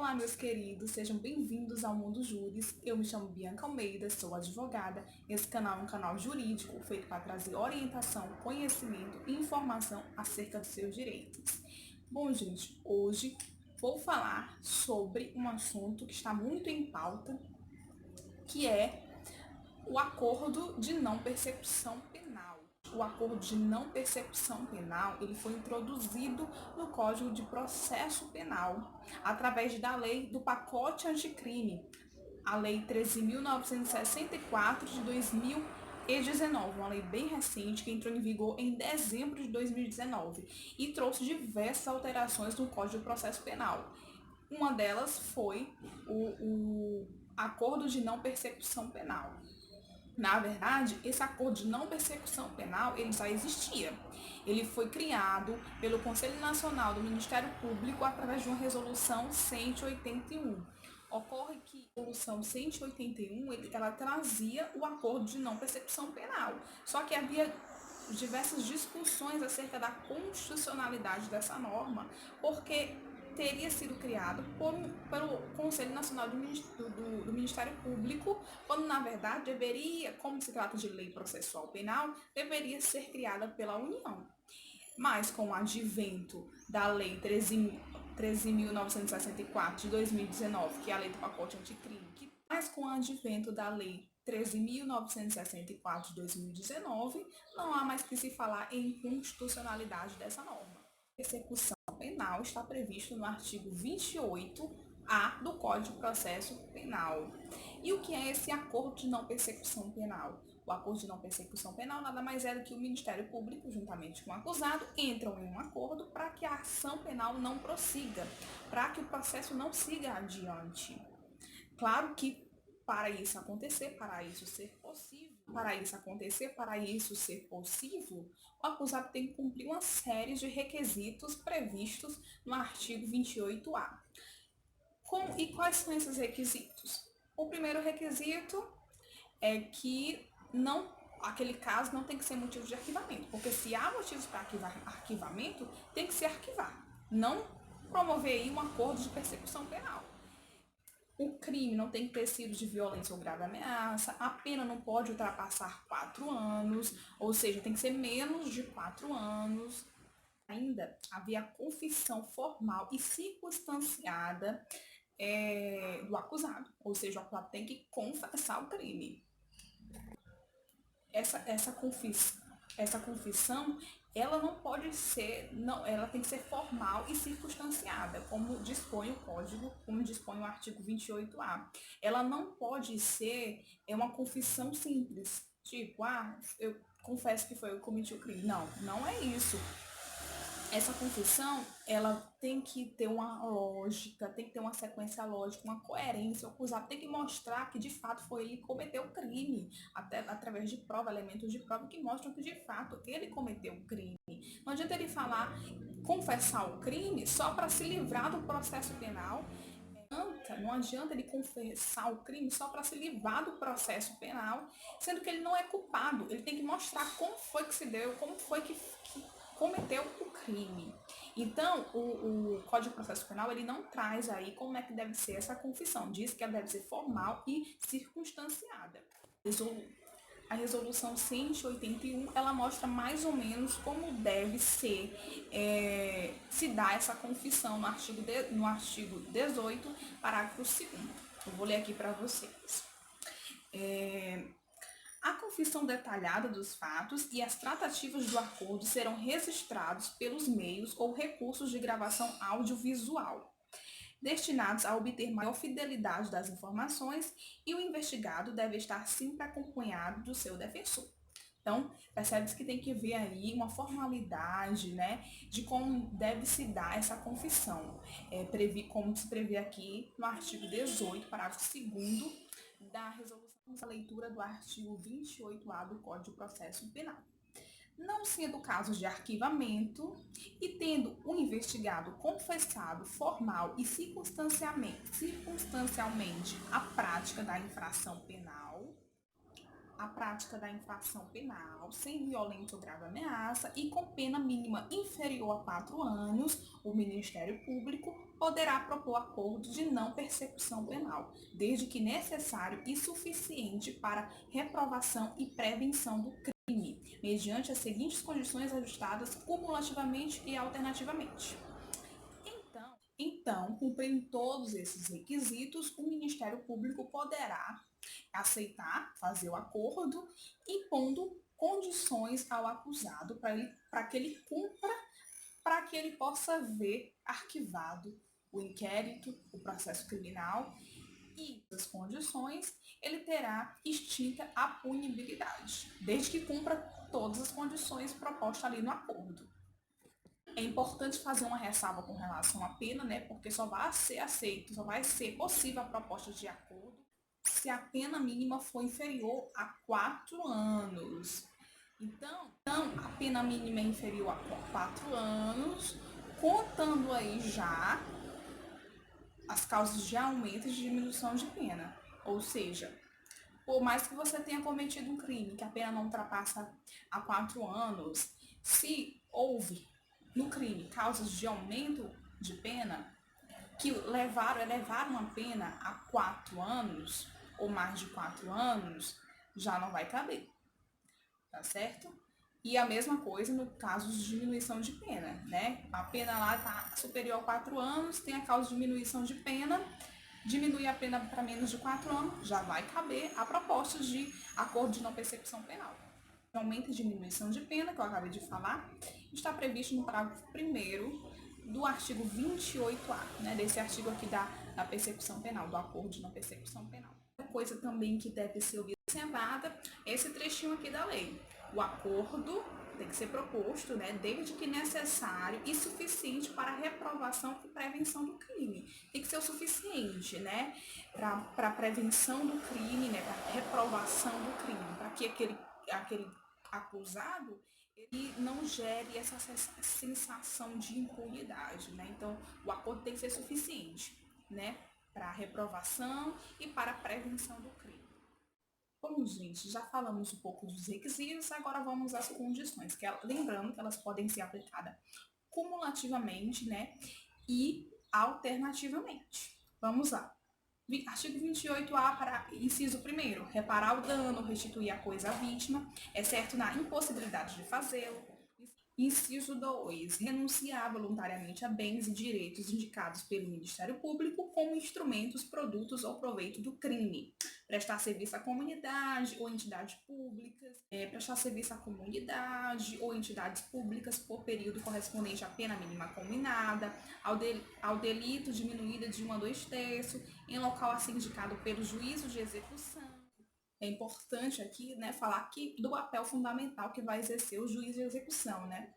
Olá, meus queridos, sejam bem-vindos ao Mundo Júris. Eu me chamo Bianca Almeida, sou advogada. Esse canal é um canal jurídico feito para trazer orientação, conhecimento e informação acerca dos seus direitos. Bom, gente, hoje vou falar sobre um assunto que está muito em pauta, que é o acordo de não persecução penal. O acordo de não persecução penal, ele foi introduzido no Código de Processo Penal através da lei do pacote anticrime, a lei 13.964 de 2019, uma lei bem recente que entrou em vigor em dezembro de 2019 e trouxe diversas alterações no Código de Processo Penal. Uma delas foi o acordo de não persecução penal. Na verdade, esse acordo de não persecução penal, ele já existia. Ele foi criado pelo Conselho Nacional do Ministério Público através de uma resolução 181. Ocorre que a resolução 181, ela trazia o acordo de não persecução penal. Só que havia diversas discussões acerca da constitucionalidade dessa norma, porque teria sido criado pelo Conselho Nacional do Ministério Público, quando na verdade deveria, como se trata de lei processual penal, deveria ser criada pela União. Mas com o advento da lei 13.964 de 2019, que é a lei do pacote anticrime, mas com o advento da lei 13.964 de 2019, não há mais que se falar em constitucionalidade dessa norma. Persecução penal está previsto no artigo 28A do Código de Processo Penal. E o que é esse acordo de não persecução penal? O acordo de não persecução penal nada mais é do que o Ministério Público, juntamente com o acusado, entram em um acordo para que a ação penal não prossiga, para que o processo não siga adiante. Claro que para isso acontecer, para isso ser possível, o acusado tem que cumprir uma série de requisitos previstos no artigo 28A. E quais são esses requisitos? O primeiro requisito é que aquele caso não tem que ser motivo de arquivamento, porque se há motivos para arquivamento, tem que ser arquivado, não promover aí um acordo de persecução penal. O crime não tem que ter sido de violência ou grave ameaça, a pena não pode ultrapassar 4 anos, ou seja, tem que ser menos de 4 anos. Ainda havia a confissão formal e circunstanciada do acusado, ou seja, o acusado tem que confessar o crime. Essa confissão, ela não pode ser, ela tem que ser formal e circunstanciada, como dispõe o Código, como dispõe o artigo 28A. Ela não pode ser uma confissão simples, tipo, eu confesso que foi eu que cometi o crime. Não, não é isso. Essa confissão, ela tem que ter uma lógica, tem que ter uma sequência lógica, uma coerência. O acusado tem que mostrar que de fato foi ele que cometeu o crime, até através de prova, elementos de prova que mostram que de fato ele cometeu o crime. Não adianta ele confessar o crime só para se livrar do processo penal. Não adianta ele confessar o crime só para se livrar do processo penal, sendo que ele não é culpado. Ele tem que mostrar como foi que se deu, como foi que cometeu o crime. Então, o Código de Processo Penal, ele não traz aí como é que deve ser essa confissão. Diz que ela deve ser formal e circunstanciada. A resolução 181, ela mostra mais ou menos como deve ser, se dar essa confissão no artigo 18, parágrafo 2º. Eu vou ler aqui para vocês. A confissão detalhada dos fatos e as tratativas do acordo serão registrados pelos meios ou recursos de gravação audiovisual, destinados a obter maior fidelidade das informações, e o investigado deve estar sempre acompanhado do seu defensor. Então, percebe-se que tem que ver aí uma formalidade, né, de como deve se dar essa confissão, como se prevê aqui no artigo 18, parágrafo 2º da resolução, a leitura do artigo 28A do Código de Processo Penal. Não sendo casos de arquivamento e tendo o investigado confessado formal e circunstancialmente a prática da infração penal, a prática da infração penal sem violência ou grave ameaça e com pena mínima inferior a 4 anos, o Ministério Público poderá propor acordo de não persecução penal, desde que necessário e suficiente para reprovação e prevenção do crime, mediante as seguintes condições ajustadas cumulativamente e alternativamente. Então, cumprindo todos esses requisitos, o Ministério Público poderá aceitar, fazer o acordo, impondo condições ao acusado para que ele cumpra, para que ele possa ver arquivado o inquérito, o processo criminal e as condições, ele terá extinta a punibilidade, desde que cumpra todas as condições propostas ali no acordo. É importante fazer uma ressalva com relação à pena, né? Porque só vai ser aceito, só vai ser possível a proposta de acordo se a pena mínima for inferior a 4 anos. Então, a pena mínima é inferior a 4 anos, contando aí já as causas de aumento e de diminuição de pena. Ou seja, por mais que você tenha cometido um crime, que a pena não ultrapassa a 4 anos, se houve no crime causas de aumento de pena que elevaram a pena a 4 anos ou mais de 4 anos, já não vai caber, tá certo? E a mesma coisa no caso de diminuição de pena, né? A pena lá está superior a 4 anos, tem a causa de diminuição de pena, diminuir a pena para menos de 4 anos, já vai caber a proposta de acordo de não persecução penal. Aumento e diminuição de pena, que eu acabei de falar, está previsto no parágrafo 1º do artigo 28A, né, desse artigo aqui da persecução penal, do acordo de não persecução penal. Outra coisa também que deve ser observada é esse trechinho aqui da lei. O acordo tem que ser proposto, né, desde que necessário e suficiente para a reprovação e prevenção do crime. Tem que ser o suficiente, né, para a prevenção do crime, né, para a reprovação do crime, para que aquele acusado ele não gere essa sensação de impunidade, né? Então, o acordo tem que ser suficiente, né, para a reprovação e para a prevenção do crime. Bom, gente, já falamos um pouco dos requisitos, agora vamos às condições, lembrando que elas podem ser aplicadas cumulativamente, né, e alternativamente. Vamos lá. Artigo 28A, para inciso 1º, reparar o dano, restituir a coisa à vítima, exceto na impossibilidade de fazê-lo. Inciso 2, renunciar voluntariamente a bens e direitos indicados pelo Ministério Público como instrumentos, produtos ou proveito do crime. Prestar serviço à comunidade ou entidades públicas, prestar serviço à comunidade ou entidades públicas por período correspondente à pena mínima combinada, ao delito diminuída de 1 a 2/3, em local assim indicado pelo juízo de execução. É importante aqui, né, falar aqui do papel fundamental que vai exercer o juiz de execução, né?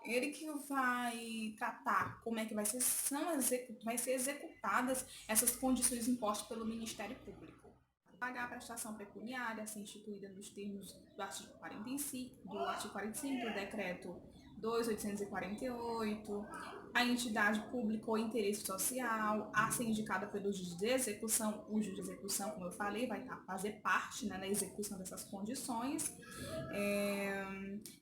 Ele que vai tratar como é que vai ser executadas essas condições impostas pelo Ministério Público. Pagar a prestação pecuniária, assim instituída nos termos do artigo 45 do decreto 2.848, a entidade pública ou interesse social, a ser indicada pelo juiz de execução, o juiz de execução, como eu falei, vai fazer parte, né, na execução dessas condições,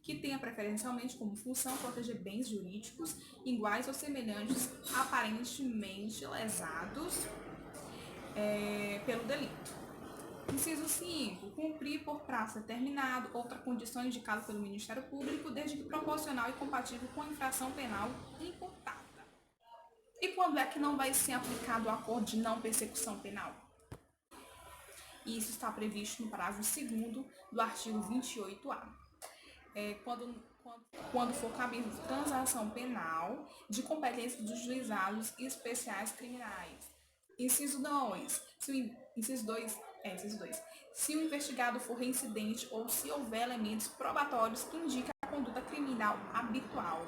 que tenha preferencialmente como função proteger bens jurídicos iguais ou semelhantes aparentemente lesados pelo delito. Inciso 5. Cumprir por prazo determinado outra condição indicada pelo Ministério Público, desde que proporcional e compatível com a infração penal imputada. E quando é que não vai ser aplicado o acordo de não persecução penal? Isso está previsto no parágrafo 2º do artigo 28A. Quando for cabível transação penal de competência dos juizados especiais criminais. Inciso 2. Inciso 2. Se o investigado for reincidente ou se houver elementos probatórios que indicam a conduta criminal habitual,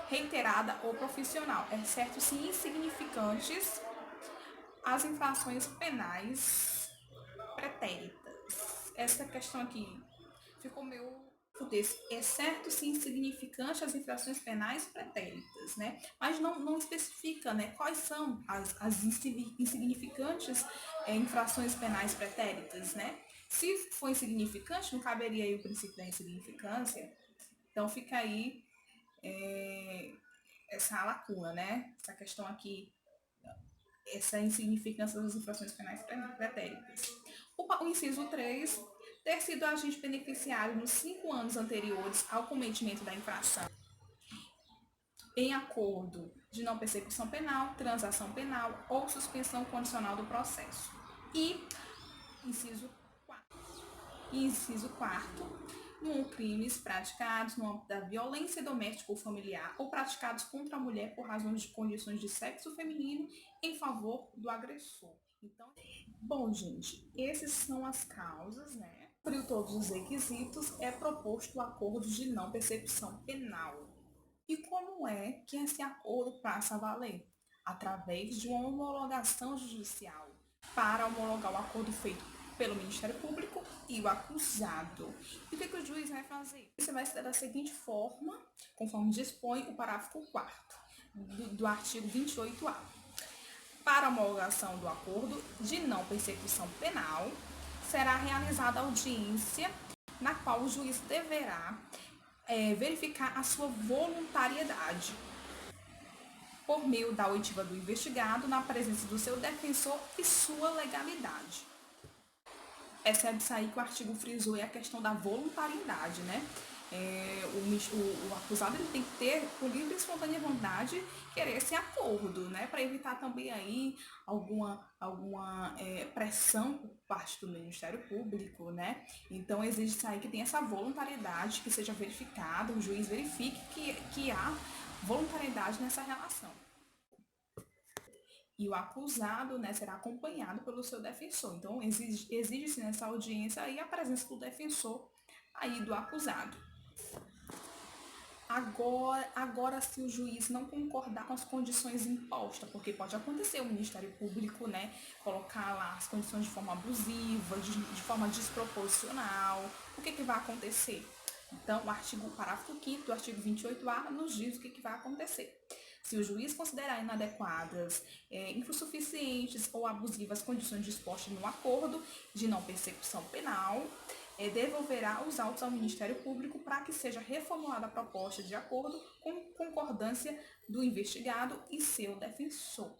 reiterada ou profissional, exceto se insignificantes as infrações penais pretéritas. Essa questão aqui ficou meio exceto se insignificante as infrações penais pretéritas, né? Mas não especifica, né, quais são as insignificantes infrações penais pretéritas, né? Se for insignificante, não caberia aí o princípio da insignificância. Então fica aí essa lacuna, né? Essa questão aqui, essa insignificância das infrações penais pretéritas. O inciso 3, ter sido agente beneficiário nos 5 anos anteriores ao cometimento da infração em acordo de não persecução penal, transação penal ou suspensão condicional do processo. E inciso 4. Inciso 4, crimes praticados no âmbito da violência doméstica ou familiar ou praticados contra a mulher por razões de condições de sexo feminino em favor do agressor. Então, bom, gente, essas são as causas, né? Por todos os requisitos, é proposto o acordo de não persecução penal. E como é que esse acordo passa a valer? Através de uma homologação judicial. Para homologar o acordo feito pelo Ministério Público e o acusado. E o que o juiz vai fazer? Você vai ser da seguinte forma, conforme dispõe o parágrafo 4º do artigo 28A. Para a homologação do acordo de não persecução penal, será realizada audiência na qual o juiz deverá verificar a sua voluntariedade por meio da oitiva do investigado na presença do seu defensor e sua legalidade. Essa é disso aí que o artigo frisou, é a questão da voluntariedade, né? O acusado ele tem que ter, por livre e espontânea vontade, querer esse acordo, né? Para evitar também aí alguma pressão por parte do Ministério Público, né? Então exige isso aí que tenha essa voluntariedade, que seja verificado, o juiz verifique que há voluntariedade nessa relação. E o acusado, né, será acompanhado pelo seu defensor. Então, exige-se nessa audiência aí a presença do defensor aí do acusado. Agora, se o juiz não concordar com as condições impostas, porque pode acontecer o Ministério Público, né, colocar lá as condições de forma abusiva, de forma desproporcional, o que vai acontecer? Então, o parágrafo 5º do artigo 28A nos diz o que vai acontecer. Se o juiz considerar inadequadas, insuficientes ou abusivas as condições dispostas no acordo de não persecução penal, devolverá os autos ao Ministério Público para que seja reformulada a proposta de acordo com concordância do investigado e seu defensor.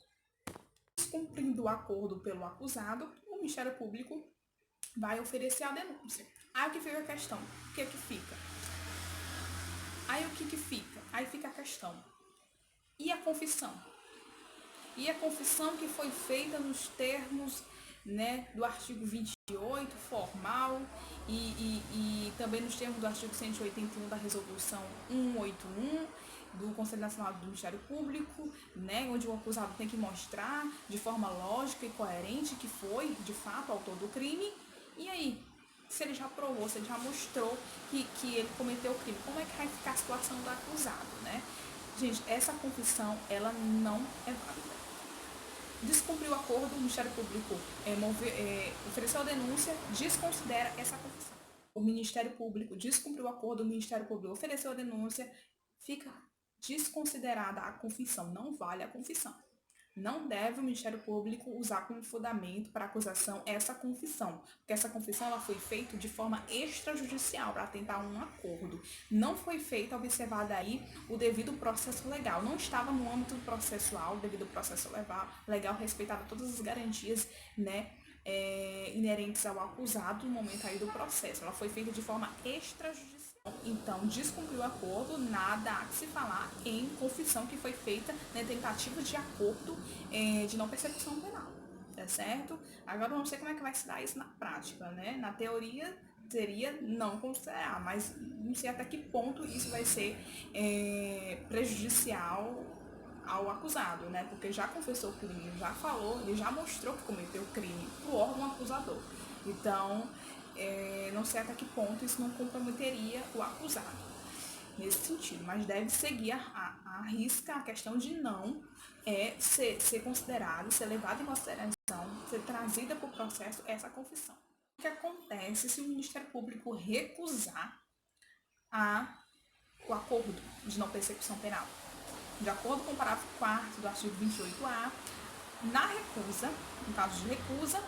Descumprindo o acordo pelo acusado, o Ministério Público vai oferecer a denúncia. Aí o que fica a questão? O que fica? Aí fica a questão. E a confissão? E a confissão que foi feita nos termos, né, do artigo 28, formal, e também nos termos do artigo 181 da Resolução 181 do Conselho Nacional do Ministério Público, né, onde o acusado tem que mostrar de forma lógica e coerente que foi, de fato, autor do crime. E aí, se ele já provou, se ele já mostrou que ele cometeu o crime, como é que vai ficar a situação do acusado, né? Gente, essa confissão, ela não é válida. Descumpriu o acordo, o Ministério Público ofereceu a denúncia, desconsidera essa confissão. O Ministério Público descumpriu o acordo, o Ministério Público ofereceu a denúncia, fica desconsiderada a confissão, não vale a confissão. Não deve o Ministério Público usar como fundamento para acusação essa confissão, porque essa confissão ela foi feita de forma extrajudicial para tentar um acordo. Não foi feita, observado aí, o devido processo legal. Não estava no âmbito processual, o devido processo legal respeitava todas as garantias, né, inerentes ao acusado no momento aí do processo. Ela foi feita de forma extrajudicial. Então, descumpriu o acordo, nada há que se falar em confissão que foi feita na tentativa de acordo de não persecução penal, tá certo? Agora, eu não sei como é que vai se dar isso na prática, né? Na teoria, seria não considerar, mas não sei até que ponto isso vai ser prejudicial ao acusado, né? Porque já confessou o crime, já falou, ele já mostrou que cometeu o crime pro órgão acusador. Então, não sei até que ponto isso não comprometeria o acusado nesse sentido, mas deve seguir a risca a questão de não ser considerado, ser levado em consideração, ser trazida para o processo essa confissão. O que acontece se o Ministério Público recusar o acordo de não persecução penal? De acordo com o parágrafo 4º do artigo 28A, na recusa, no caso de recusa,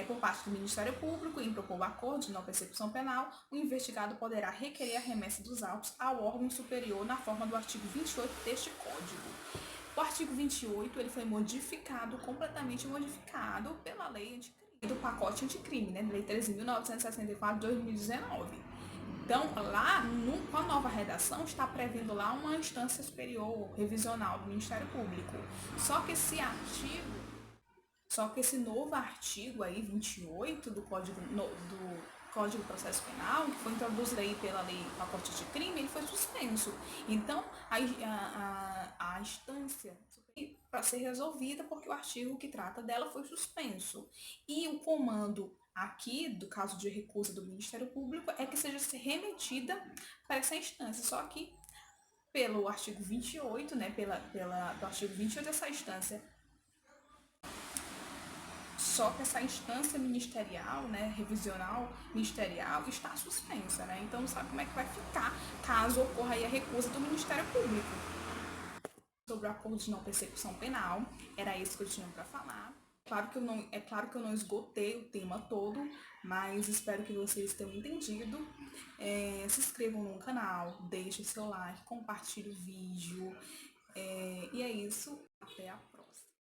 por parte do Ministério Público em propor o acordo de não persecução penal, o investigado poderá requerer a remessa dos autos ao órgão superior na forma do artigo 28 deste Código. O artigo 28 ele foi modificado, completamente modificado pela lei do pacote anticrime, né, Lei 13.964 de 2019. Então, lá, com a nova redação, está prevendo lá uma instância superior revisional do Ministério Público. Só que esse novo artigo aí, 28 do Código de Processo Penal, que foi introduzido aí pela lei pacote de crime, ele foi suspenso. Então, a instância para ser resolvida porque o artigo que trata dela foi suspenso. E o comando aqui, do caso de recusa do Ministério Público, é que seja remetida para essa instância. Só que, pelo artigo 28, né, do artigo 28 dessa instância, só que essa instância ministerial, né, revisional ministerial, está suspensa, né? Então não sabe como é que vai ficar caso ocorra aí a recusa do Ministério Público. Sobre o acordo de não persecução penal, era isso que eu tinha para falar. É claro que eu não esgotei o tema todo, mas espero que vocês tenham entendido. Se inscrevam no canal, deixem seu like, compartilhem o vídeo. E é isso, até a próxima.